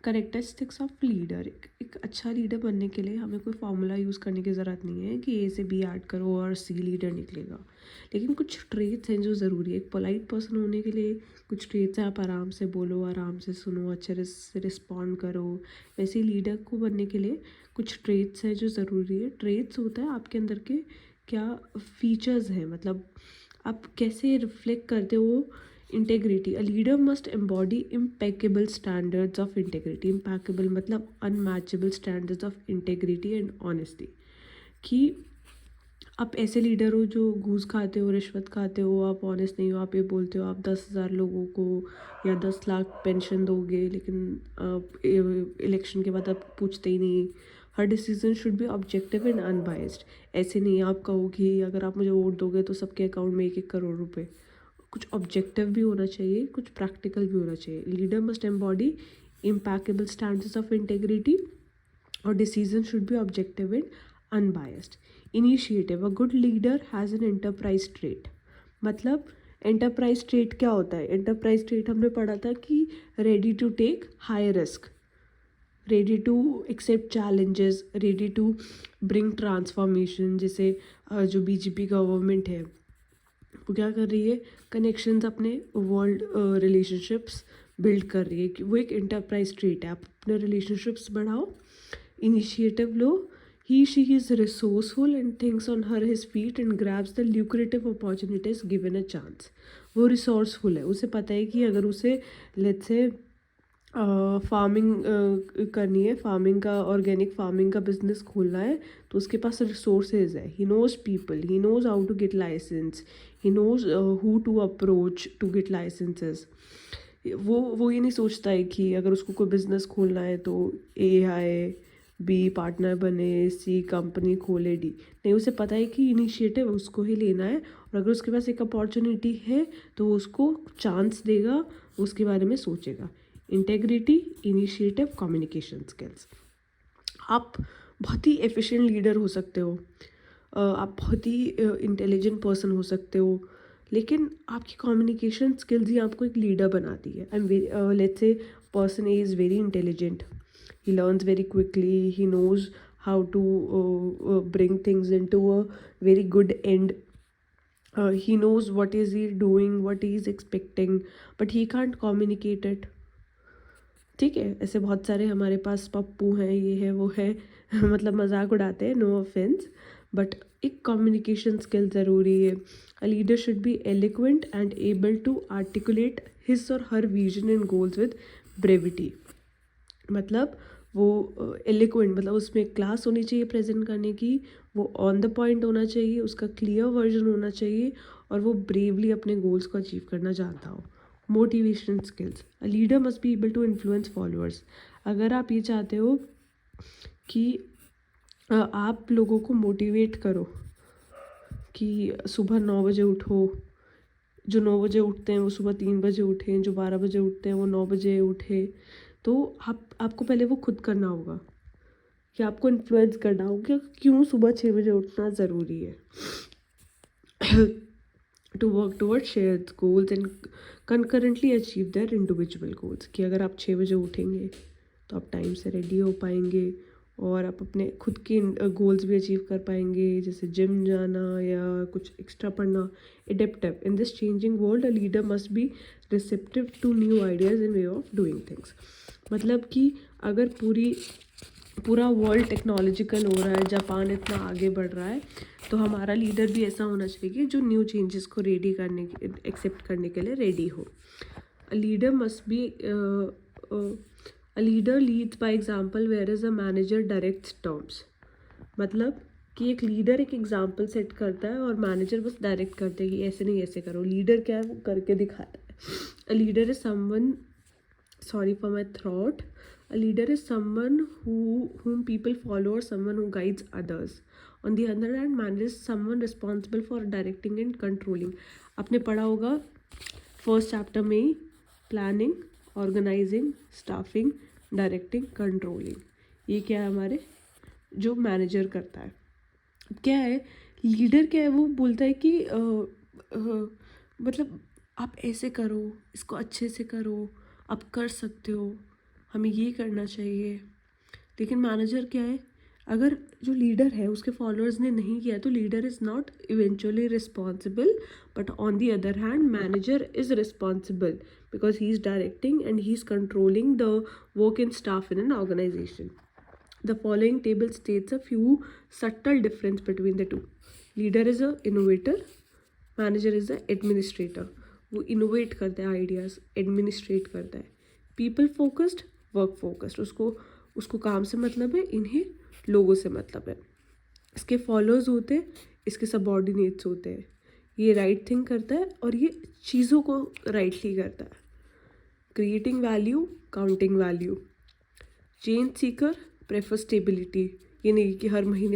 Characteristics of leader. एक अच्छा leader बनने के लिए हमें कोई फार्मूला यूज़ करने की ज़रूरत नहीं है कि ए से बी ऐड करो और सी लीडर निकलेगा, लेकिन कुछ ट्रेट्स हैं जो ज़रूरी है। एक पोलाइट पर्सन होने के लिए कुछ ट्रेट्स हैं, आप आराम से बोलो, आराम से सुनो, अच्छे से रिस्पॉन्ड करो। वैसे ही लीडर को बनने के लिए कुछ ट्रेट्स हैं जो ज़रूरी है। ट्रेट्स होता है आपके अंदर के क्या फीचर्स हैं, मतलब आप कैसे रिफ्लेक्ट करते हो integrity. A leader must embody impeccable standards of integrity. Impeccable मतलब unmatchable standards of integrity and honesty. कि आप ऐसे लीडर हो जो घूस खाते हो, रिश्वत खाते हो, आप ऑनेस्ट नहीं हो, आप ये बोलते हो आप 10,000 लोगों को या 10 लाख पेंशन दोगे, लेकिन इलेक्शन के बाद आप पूछते ही नहीं। हर decision should be objective and unbiased. ऐसे नहीं आप कहो कि अगर आप मुझे वोट दोगे तो सबके अकाउंट में 1-1 करोड़ रुपए। कुछ ऑब्जेक्टिव भी होना चाहिए, कुछ प्रैक्टिकल भी होना चाहिए। Leader must embody impeccable standards of integrity और decision should be objective and unbiased. Initiative, a good leader has an enterprise trait. मतलब एंटरप्राइज ट्रेट क्या होता है? एंटरप्राइज ट्रेट हमने पढ़ा था कि ready to take high risk, ready to accept challenges, ready to bring transformation. जैसे जो बीजेपी गवर्नमेंट है वो क्या कर रही है, कनेक्शंस अपने वर्ल्ड रिलेशनशिप्स बिल्ड कर रही है, कि वो एक एंटरप्राइज ट्रेट है। आप अपने रिलेशनशिप्स बढ़ाओ, initiative low. He she is resourceful and thinks on her his feet and grabs the lucrative opportunities given a chance. वो रिसोर्सफुल है, उसे पता है कि अगर उसे लेट्स से फार्मिंग करनी है, फार्मिंग का, ऑर्गेनिक फार्मिंग का बिजनेस खोलना है, तो उसके पास रिसोर्सेज है। He knows people, he knows how to get licence, he knows who to approach to get licences. वो ये नहीं सोचता है कि अगर उसको कोई बिजनेस खोलना है तो ए आए, बी पार्टनर बने, सी कंपनी खोले, डी नहीं। उसे पता है कि इनिशिएटिव उसको ही लेना है, और अगर उसके पास एक अपॉर्चुनिटी है तो वो उसको चांस देगा, उसके बारे में सोचेगा। Integrity, initiative, communication skills. आप बहुत ही एफिशिएंट लीडर हो सकते हो, आप बहुत ही इंटेलिजेंट पर्सन हो सकते हो, लेकिन आपकी कम्युनिकेशन स्किल्स ही आपको एक लीडर बनाती है। I am let's say person is very intelligent, he learns very quickly, he knows how to bring things into a very good end, he knows what is he doing, what he is expecting, but he can't communicate it। ठीक है, ऐसे बहुत सारे हमारे पास पप्पू हैं, ये है वो है मतलब मजाक उड़ाते हैं, नो ऑफेंस, बट एक कम्युनिकेशन स्किल ज़रूरी है। A leader should be eloquent and able to articulate his or her vision and goals with brevity. मतलब वो एलिक्वेंट, मतलब उसमें क्लास होनी चाहिए प्रेजेंट करने की, वो ऑन द पॉइंट होना चाहिए, उसका क्लियर वर्जन होना चाहिए, और वो ब्रेवली अपने गोल्स को अचीव करना जानता हो। Motivation skills, a leader must be able to influence followers. अगर आप ये चाहते हो कि आप लोगों को मोटिवेट करो कि सुबह 9 बजे उठो, जो 9 बजे उठते हैं वो सुबह 3 बजे उठें, जो 12 बजे उठते हैं वो 9 बजे उठें, तो आपको पहले वो खुद करना होगा, कि आपको इन्फ्लुएंस करना होगा क्यों सुबह 6 बजे उठना ज़रूरी है। To work toward share goals and concurrently achieve their individual goals. कि अगर आप 6 बजे उठेंगे तो आप टाइम से रेडी हो पाएंगे, और आप अपने खुद के गोल्स भी अचीव कर पाएंगे, जैसे जिम जाना या कुछ एक्स्ट्रा पढ़ना। Adaptive, in this changing world a leader must be receptive to new ideas and way of doing things. मतलब कि अगर पूरा वर्ल्ड टेक्नोलॉजिकल हो रहा है, जापान इतना आगे बढ़ रहा है, तो हमारा लीडर भी ऐसा होना चाहिए जो न्यू चेंजेस को रेडी करने के, एक्सेप्ट करने के लिए रेडी हो। A leader must be a leader leads by example where is a manager directs terms. मतलब कि एक लीडर एक एग्जांपल सेट करता है और मैनेजर बस डायरेक्ट करते हैं कि ऐसे नहीं ऐसे करो। लीडर क्या है, वो करके दिखाता है। A leader is someone, sorry for my throat, a leader is someone whom people follow, or someone who guides others. On the other hand, manager is someone responsible for directing and controlling. आपने पढ़ा होगा first chapter में ही, planning, organising, staffing, directing, controlling. ये क्या है हमारे जो मैनेजर करता है। क्या है लीडर, क्या है वो बोलता है कि मतलब आप ऐसे करो, इसको अच्छे से करो, आप कर सकते हो, हमें ये करना चाहिए। लेकिन मैनेजर क्या है, अगर जो लीडर है उसके फॉलोअर्स ने नहीं किया तो leader is not eventually responsible, but on the other hand manager is responsible because he is directing and he is controlling the work in staff in an organisation. The following table states a few subtle difference between the two. Leader is a innovator, manager is a administrator. वो innovate करता है ideas, administrate करता है. People focused, work focused. उसको काम से मतलब है, इन्हें लोगों से मतलब है. इसके फॉलोअर्स होते हैं, इसके सबॉर्डिनेट्स होते हैं. ये राइट थिंग करता है और ये चीज़ों को राइटली करता है. Creating value, counting value. Change Sikar prefer stability. ये नहीं कि हर महीने